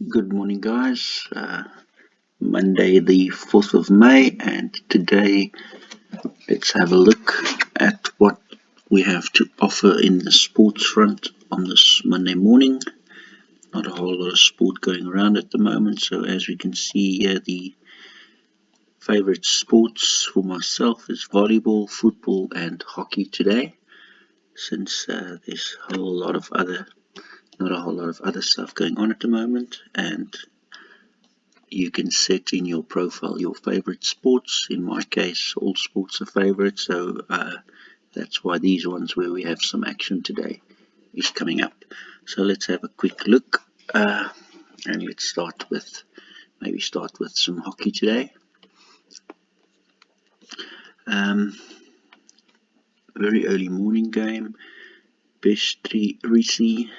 Good morning, guys. Monday, the 4th of May, and today let's have a look at what we have to offer in the sports front on this Monday morning. Not a whole lot of sport going around at the moment, so as we can see here, the favorite sports for myself is volleyball, football, and hockey today, since there's not a whole lot of other stuff going on at the moment, and you can set in your profile your favorite sports. In my case, all sports are favorite, so that's why these ones where we have some action today is coming up. So let's have a quick look, and let's start with some hockey today. Very early morning game. Bestri Risi.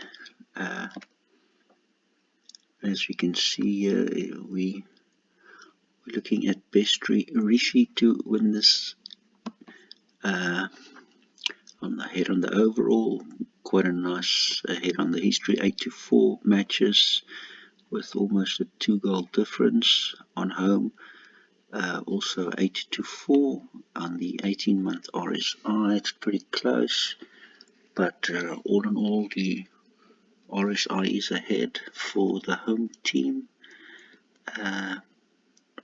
As we can see here, we're looking at Bestri Rishi to win this on the overall. Quite a nice hit on the history, 8-4 matches with almost a 2-goal difference on home. Also 8-4 on the 18-month RSI. It's pretty close, but all in all, the RSI is ahead for the home team.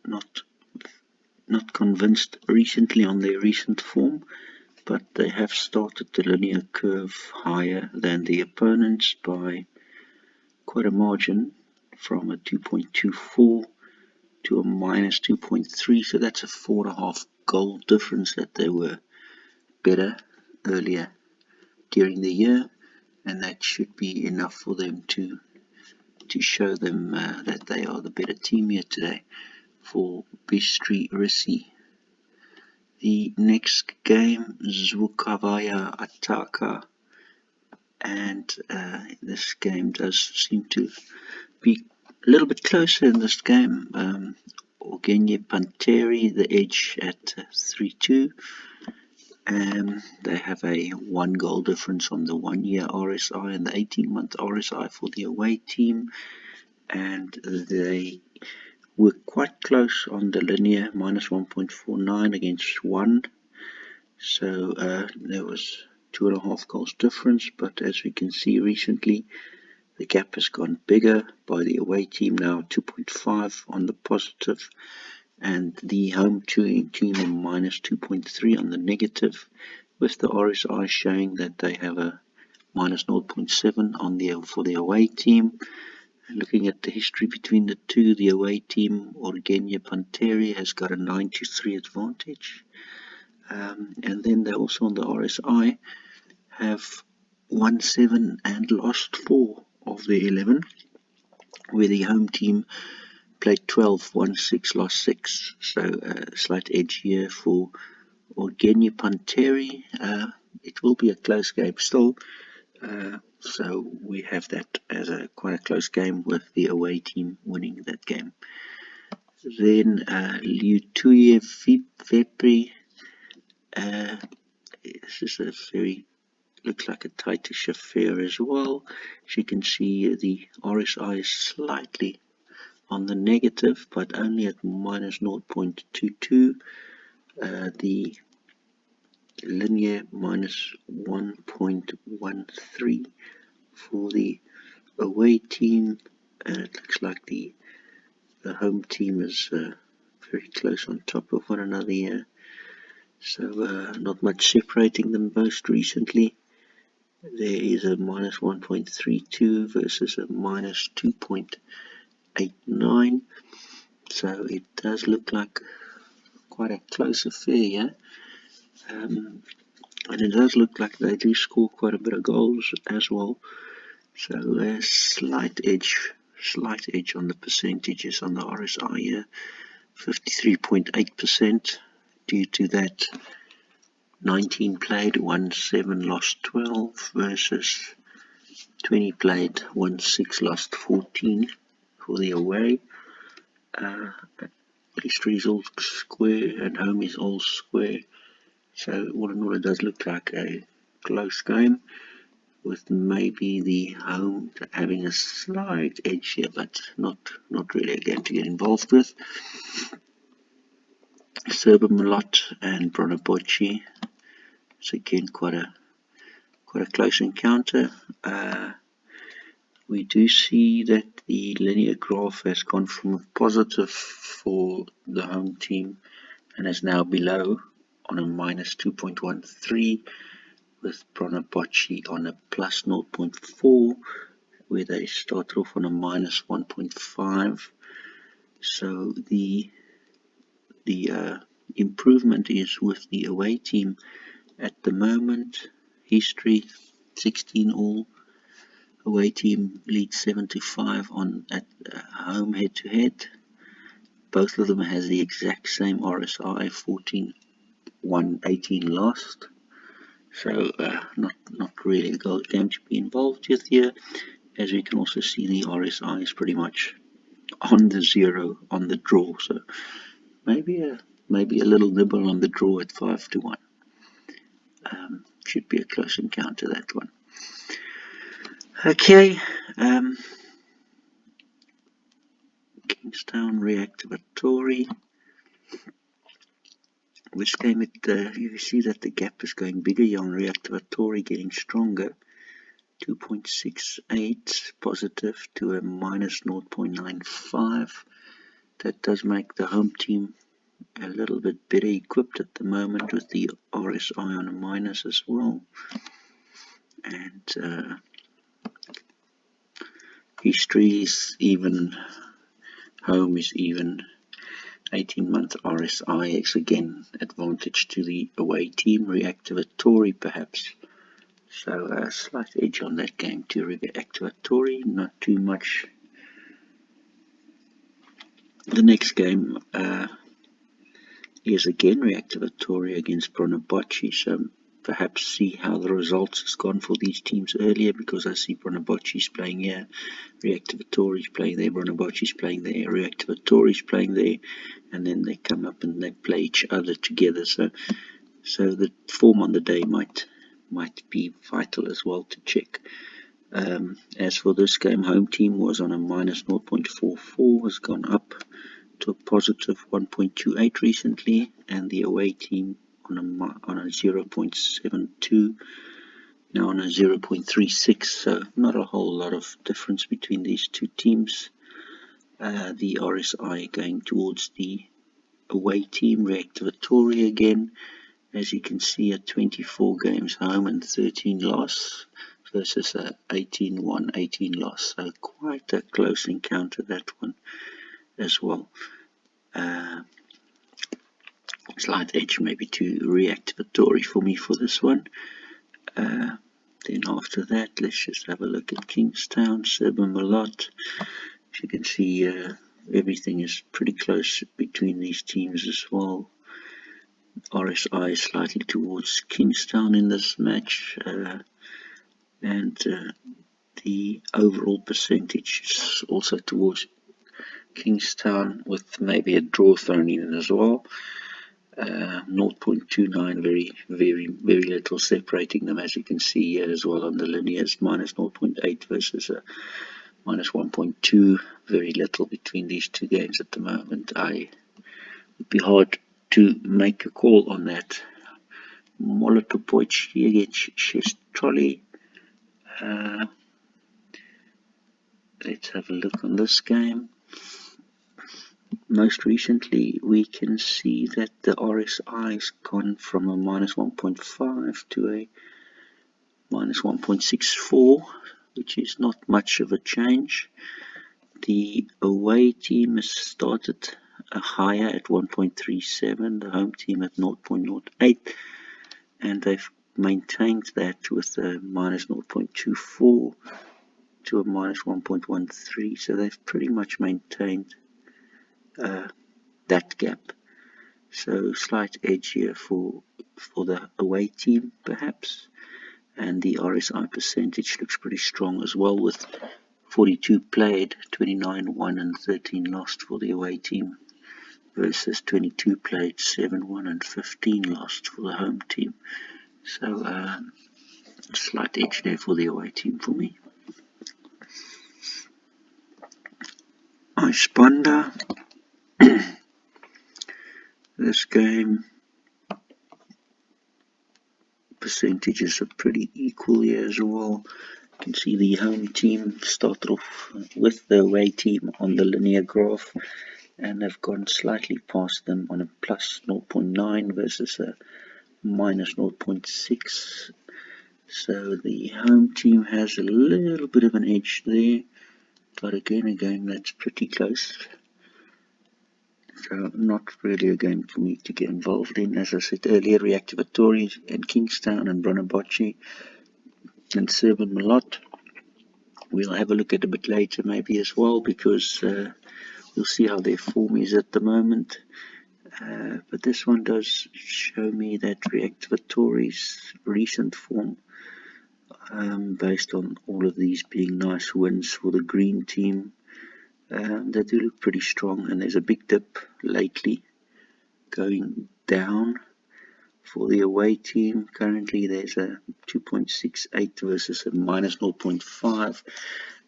Not convinced recently on their recent form, but they have started the linear curve higher than the opponents by quite a margin, from a 2.24 to a minus 2.3, so that's a 4.5 goal difference that they were better earlier during the year, and that should be enough for them to show them that they are the better team here today for Bistri Risi. The next game, Zvukavaya Ataka, and this game does seem to be a little bit closer in this game. Orgenye Panteri, the edge at 3-2. They have a 1-goal difference on the 1-year RSI and the 18-month RSI for the away team, and they were quite close on the linear, minus 1.49 against 1. So there was 2.5 goals difference, but as we can see recently, the gap has gone bigger by the away team, now 2.5 on the positive, and the home team minus 2.3 on the negative, with the RSI showing that they have a minus 0.7 on for the away team. Looking at the history between the two, the away team, Orgenye Panteri, has got a 9-3 advantage. And then they also on the RSI have won 7 and lost 4 of the 11, where the home team played 12, won 6, lost 6. So a slight edge here for Orgenye Panteri. It will be a close game still. So we have that as quite a close game, with the away team winning that game. Then Liutuye Vepri. This is looks like a tightish affair as well. As you can see, the RSI is slightly on the negative, but only at minus 0.22. The linear minus 1.13 for the away team, and it looks like the home team is very close on top of one another here. So not much separating them most recently. There is a minus 1.32 versus a minus 2.89. So it does look like quite a close affair here. And it does look like they do score quite a bit of goals as well. So a slight edge on the percentages on the RSI here. 53.8% due to that 19 played, won 7, lost 12, versus 20 played, won 6, lost 14 for the away. History is all square and home is all square. So all in all, it does look like a close game. with maybe the home having a slight edge here, but not really a game to get involved with. Serbamalot and Bronabocci. It's again quite a close encounter. We do see that the linear graph has gone from a positive for the home team and is now below on a minus 2.13, with Bronabocci on a plus 0.4, where they started off on a minus 1.5. So the improvement is with the away team at the moment. History 16 all. Away team leads 7-5 on at home head to head. Both of them has the exact same RSI, 14-1-18 lost. So not really a game to be involved with here. As we can also see, the RSI is pretty much on the zero on the draw. So maybe a little nibble on the draw at 5-1. Should be a close encounter, that one. Okay. Kingstown Reactivatory. This game, you see that the gap is going bigger here on Reactivatory, getting stronger. 2.68 positive to a minus 0.95. That does make the home team a little bit better equipped at the moment, with the RSI on a minus as well. And history is even, home is even. 18-month RSI, again advantage to the away team. Reactivatory perhaps. So a slight edge on that game to Reactivatory, not too much. The next game is again Reactivatory against Bronabocci, so perhaps see how the results has gone for these teams earlier, because I see Bronabocci's playing here, Reactivatory's playing there, Bronabocci's playing there, Reactivatory's playing there, and then they come up and they play each other together. So the form on the day might be vital as well to check. As for this game, home team was on a minus 0.44, has gone up to a positive 1.28 recently, and the away team on a 0.72, now on a 0.36. So not a whole lot of difference between these two teams. The RSI going towards the away team, Reactivatory again. As you can see, at 24 games home and 13 loss versus a 18-1, 18 loss. So quite a close encounter, that one as well. Slight edge maybe to Reactivatory for me for this one. Then after that, let's just have a look at Kingstown, Serbamalot. As you can see, everything is pretty close between these teams as well. RSI is slightly towards Kingstown in this match, and the overall percentage is also towards Kingstown, with maybe a draw thrown in as well. 0.29, very little separating them, as you can see here as well on the linears. Minus 0.8 versus a minus 1.2. Very little between these two games at the moment. It would be hard to make a call on that. Molotopoichi against Shestroli. Let's have a look on this game. Most recently, we can see that the RSI has gone from a minus 1.5 to a minus 1.64, which is not much of a change. The away team has started higher at 1.37, the home team at 0.08, and they've maintained that with a minus 0.24 to a minus 1.13, so they've pretty much maintained that gap. So slight edge here for the away team perhaps, and the RSI percentage looks pretty strong as well, with 42 played, 29 won and 13 lost for the away team, versus 22 played, 7 won and 15 lost for the home team. So Slight edge there for the away team for me. iSpanda. This game, percentages are pretty equal here as well. You can see the home team started off with the away team on the linear graph, and they've gone slightly past them on a plus 0.9 versus a minus 0.6. So the home team has a little bit of an edge there, but again a game that's pretty close. So not really a game for me to get involved in. As I said earlier, Reactivatori and Kingstown and Brunabocci and Serban Malot. We'll have a look at a bit later maybe as well, because we'll see how their form is at the moment. But this one does show me that Reactivatori's recent form, based on all of these being nice wins for the green team, they do look pretty strong, and there's a big dip lately going down for the away team. Currently there's a 2.68 versus a minus 0.5.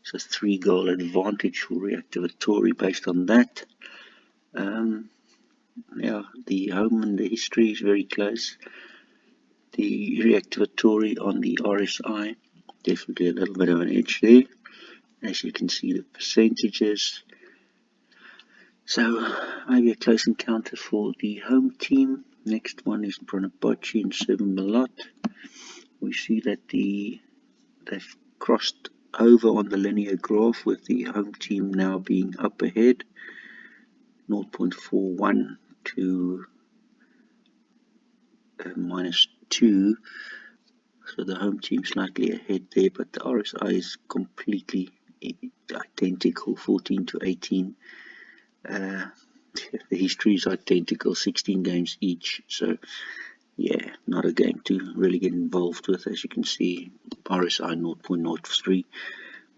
It's a 3-goal advantage for Reactivatori based on that. Yeah, the home and the history is very close. The Reactivatori on the RSI, definitely a little bit of an edge there, as you can see the percentages. So maybe a close encounter for the home team. Next one is Brunabocci and Serban Malot. We see that they've crossed over on the linear graph, with the home team now being up ahead, 0.41 to minus 2. So the home team slightly ahead there, but the RSI is completely identical, 14 to 18. The history is identical, 16 games each. So yeah, not a game to really get involved with. As you can see, RSI 0.03.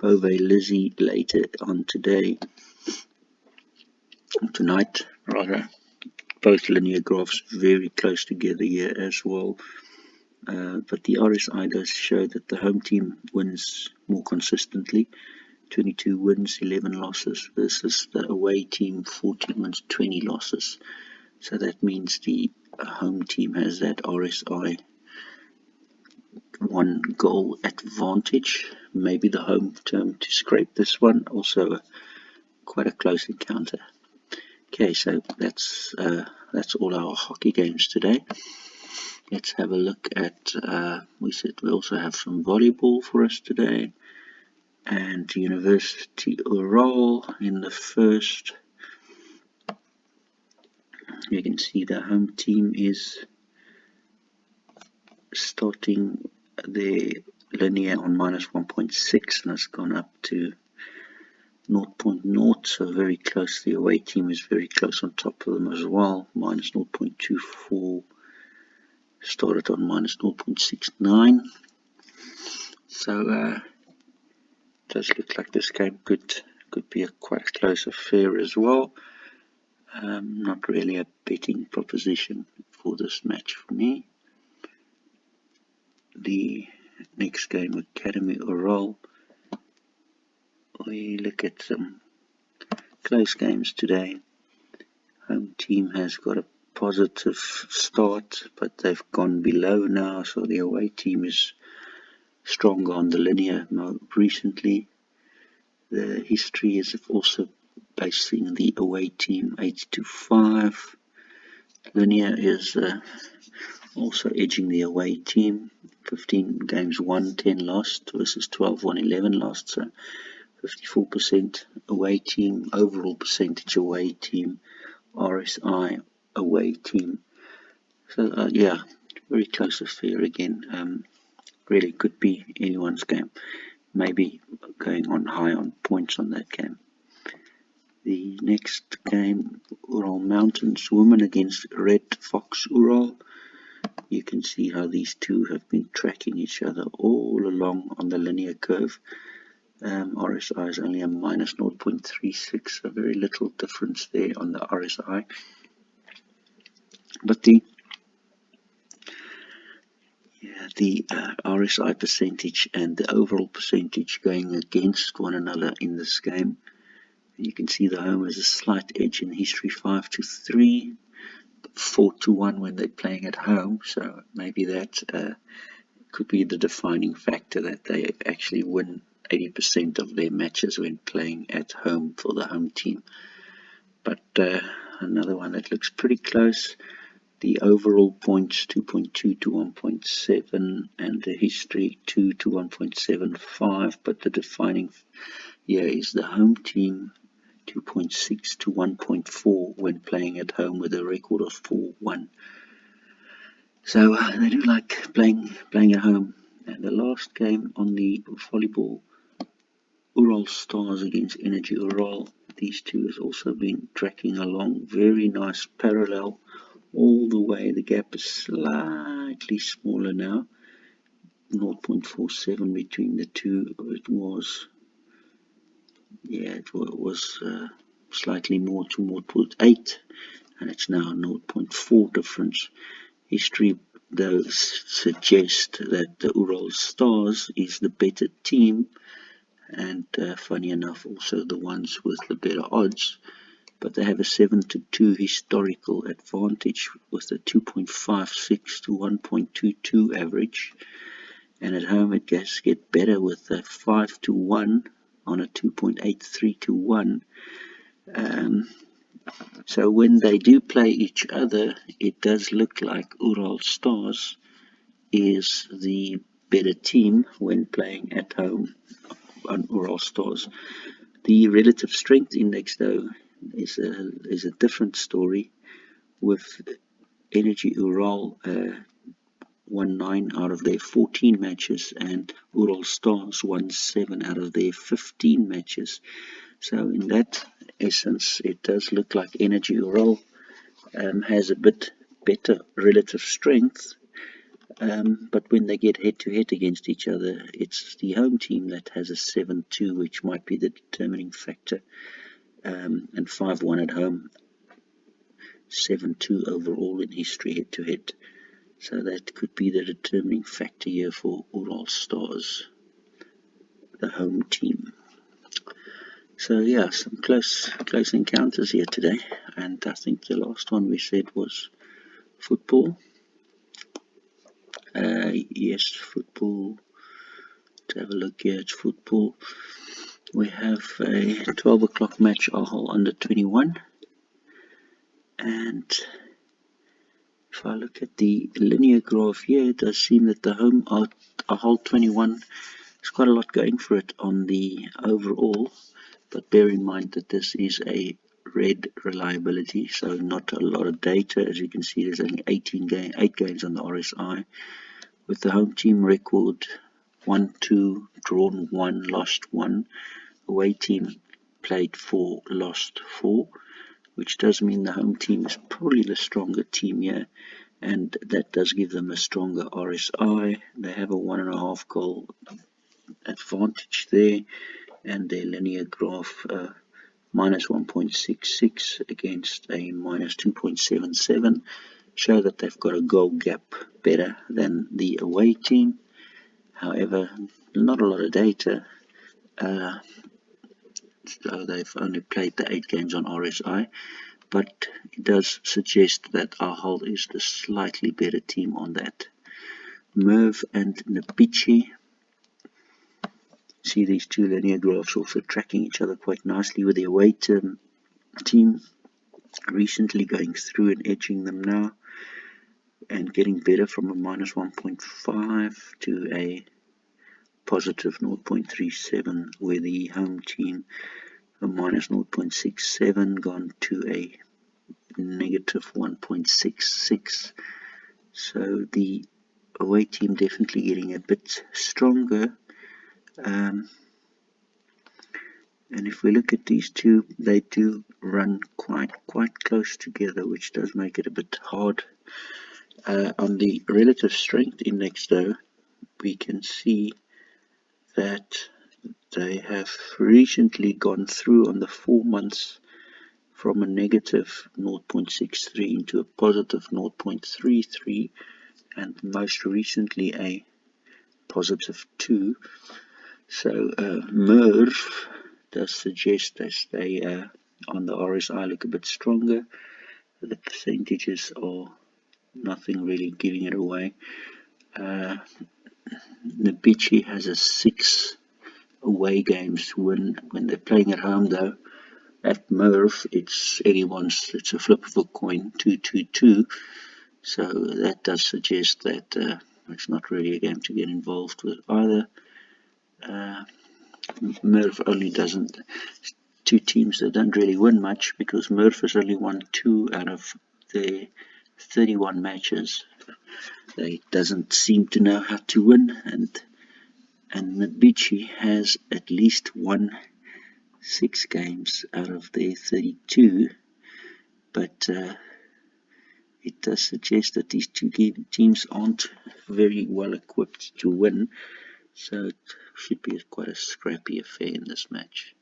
Bove Lizzie later on tonight rather. Both linear graphs very close together here as well. But the RSI does show that the home team wins more consistently. 22 wins, 11 losses, versus the away team 14 wins, 20 losses. So that means the home team has that RSI 1-goal advantage. Maybe the home team to scrape this one. Also quite a close encounter. Okay, so that's all our hockey games today. Let's have a look at, we said we also have some volleyball for us today, and University Oral in the first. You can see the home team is starting their linear on minus 1.6, and has gone up to 0.0, so very close. The away team is very close on top of them as well, minus 0.24. Started on minus 0.69. So it does look like this game could be a quite close affair as well. Not really a betting proposition for this match for me. The next game, Academy Oral. We look at some close games today. Home team has got a positive start, but they've gone below now, so the away team is stronger on the linear more recently. The history is also basing the away team 8-5. Linear is also edging the away team, 15 games won, 10 lost versus 12 won, 11 lost. So 54% away team, overall percentage away team, RSI away team. So yeah, very close affair again. Really could be anyone's game. Maybe going on high on points on that game. The next game, Ural Mountains Women against Red Fox Ural. You can see how these two have been tracking each other all along on the linear curve. RSI is only a minus 0.36, so very little difference there on the RSI. But the RSI percentage and the overall percentage going against one another in this game. You can see the home has a slight edge in history, 5-3, 4-1 when they're playing at home. So maybe that could be the defining factor, that they actually win 80% of their matches when playing at home for the home team. But another one that looks pretty close, the overall points 2.2 to 1.7 and the history 2 to 1.75, but the defining here is the home team 2.6 to 1.4 when playing at home with a record of 4-1. So they do like playing at home. And the last game on the volleyball, Ural Stars against Energy Ural. These two has also been tracking along. Very nice parallel all the way. The gap is slightly smaller now. 0.47 between the two. It was slightly more to 0.8, and it's now 0.4 difference. History though suggests that the Ural Stars is the better team, and funny enough also the ones with the better odds, but they have a 7-2 historical advantage with a 2.56 to 1.22 average, and at home it does get better with a 5-1 on a 2.83 to 1. So when they do play each other, it does look like Ural Stars is the better team when playing at home on Ural Stars. The relative strength index, though, is a different story, with Energy Ural won 9 out of their 14 matches, and Ural Stars won 7 out of their 15 matches. So in that essence, it does look like Energy Ural has a bit better relative strength, but when they get head-to-head against each other, it's the home team that has a 7-2, which might be the determining factor, and 5-1 at home, 7-2 overall in history head-to-head. So that could be the determining factor here for Ural Stars, the home team. So yeah, some close encounters here today, and I think the last one we said was football. Yes, football. To have a look here, it's football. We have a 12 o'clock match, Ahol under 21, and if I look at the linear graph here, it does seem that the home Ahol 21 has quite a lot going for it on the overall. But bear in mind that this is a red reliability, so not a lot of data. As you can see, there's only 8 games on the RSI, with the home team record 1-2, drawn 1, lost 1. Away team played 4, lost 4, which does mean the home team is probably the stronger team here, and that does give them a stronger RSI. They have a 1.5 goal advantage there, and their linear graph minus 1.66 against a minus 2.77 show that they've got a goal gap better than the away team. However, not a lot of data, so they've only played the 8 games on RSI, but it does suggest that Ahol is the slightly better team on that. Merv and Napichi. See these two linear graphs also tracking each other quite nicely, with the away team recently going through and edging them now and getting better from a minus 1.5 to a positive 0.37, where the home team a minus 0.67 gone to a negative 1.66. So the away team definitely getting a bit stronger. And if we look at these two, they do run quite close together, which does make it a bit hard. On the relative strength index, though, we can see that they have recently gone through on the 4 months from a negative 0.63 into a positive 0.33, and most recently a +2. So Merv does suggest as they on the RSI look a bit stronger. The percentages are nothing really giving it away. Nabichi has a 6 away games win when they're playing at home, though. At Merv, it's it's a flip of a coin, 2-2-2. So that does suggest that it's not really a game to get involved with either. Merv only doesn't, two teams that don't really win much, because Merv has only won 2 out of their 31 matches. They doesn't seem to know how to win, and Nabichi has at least won 6 games out of their 32, but it does suggest that these two teams aren't very well equipped to win, so it should be quite a scrappy affair in this match.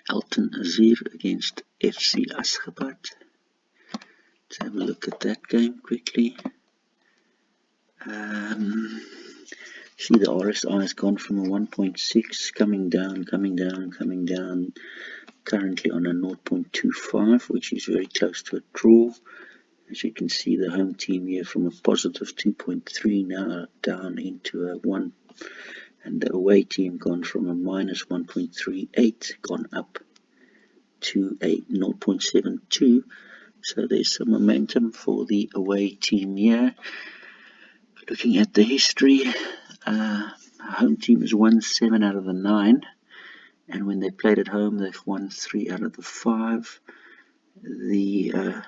Alton Azir against FC Ashgabat. Let's have a look at that game quickly. See, the RSI has gone from a 1.6, coming down, currently on a 0.25, which is very close to a draw. As you can see, the home team here from a +2.3 now down into a 1, and the away team gone from a -1.38, gone up to a 0.72. So there's some momentum for the away team here. Looking at the history, home team has won 7 out of the 9, and when they played at home, they've won 3 out of the 5. The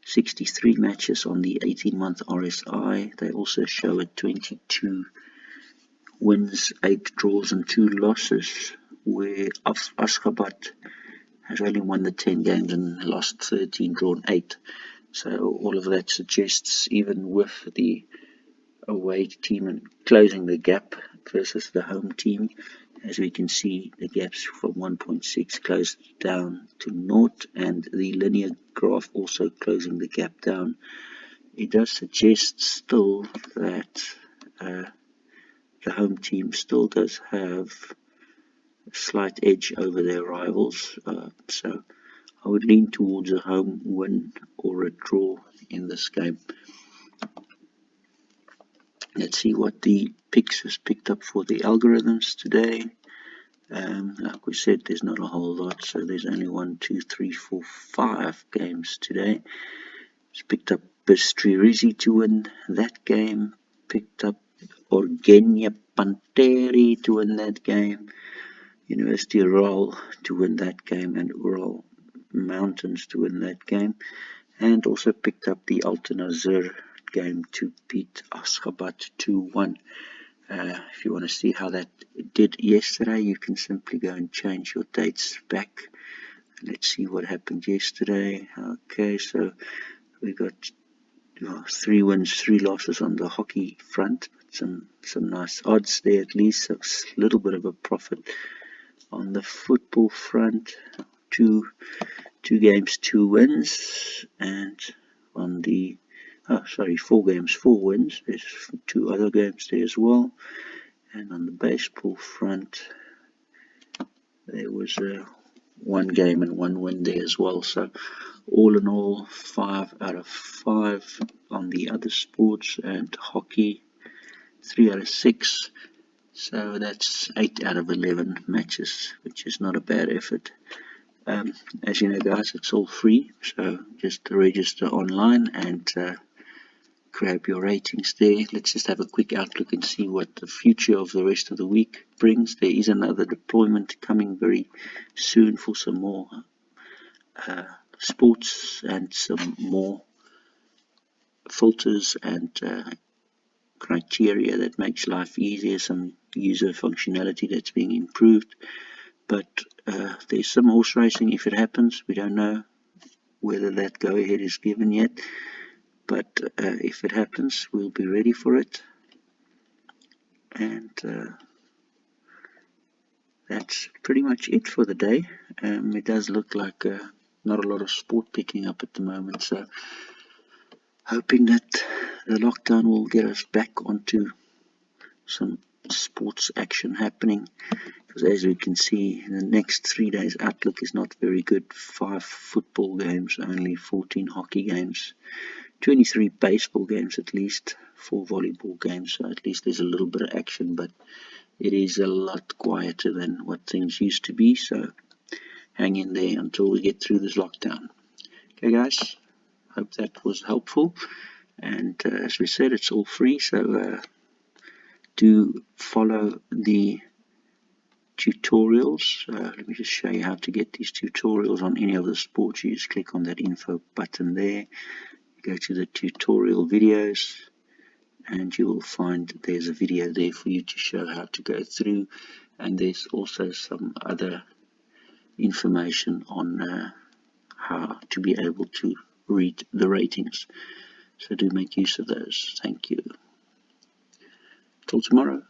63 matches on the 18-month RSI, they also show a 22 wins, 8 draws and 2 losses, where Ashgabat has only won the 10 games and lost 13, drawn 8. So all of that suggests, even with the away team and closing the gap versus the home team, as we can see, the gaps from 1.6 closed down to 0, and the linear graph also closing the gap down. It does suggest still that the home team still does have a slight edge over their rivals, so I would lean towards a home win or a draw in this game. Let's see what the picks has picked up for the algorithms today. Like we said, there's not a whole lot, so there's only 1, 2, 3, 4, 5 games today. It's picked up Bistri Rizzi to win that game, picked up Orgenia Panteri to win that game, University Rural to win that game, and Ural Mountains to win that game, and also picked up the Alton Azir game to beat Ashgabat 2-1. If you want to see how that did yesterday, you can simply go and change your dates back. Let's see what happened yesterday. Okay, so we got 3 wins, 3 losses on the hockey front. Some nice odds there at least. So a little bit of a profit on the football front. 2 games, 2 wins, and on the 4 games, 4 wins. There's 2 other games there as well. And on the baseball front, there was 1 game and 1 win there as well. So all in all, 5 out of 5 on the other sports, and hockey 3 out of 6. So that's 8 out of 11 matches, which is not a bad effort. As you know, guys, it's all free, so just register online and grab your ratings there. Let's just have a quick outlook and see what the future of the rest of the week brings. There is another deployment coming very soon for some more sports and some more filters and criteria that makes life easier, some user functionality that's being improved. But there's some horse racing if it happens. We don't know whether that go ahead is given yet, but if it happens, we'll be ready for it. And that's pretty much it for the day. It does look like not a lot of sport picking up at the moment, so hoping that the lockdown will get us back onto some sports action happening, because as we can see, the next 3 days outlook is not very good. 5 football games, only 14 hockey games, 23 baseball games at least, 4 volleyball games, so at least there's a little bit of action, but it is a lot quieter than what things used to be, so hang in there until we get through this lockdown. Okay guys, hope that was helpful, and as we said, it's all free, so do follow the tutorials. Let me just show you how to get these tutorials on any of the sports. You just click on that info button there, you go to the tutorial videos, and you will find there's a video there for you to show how to go through, and there's also some other information on how to be able to read the ratings, so do make use of those. Thank you. Till tomorrow.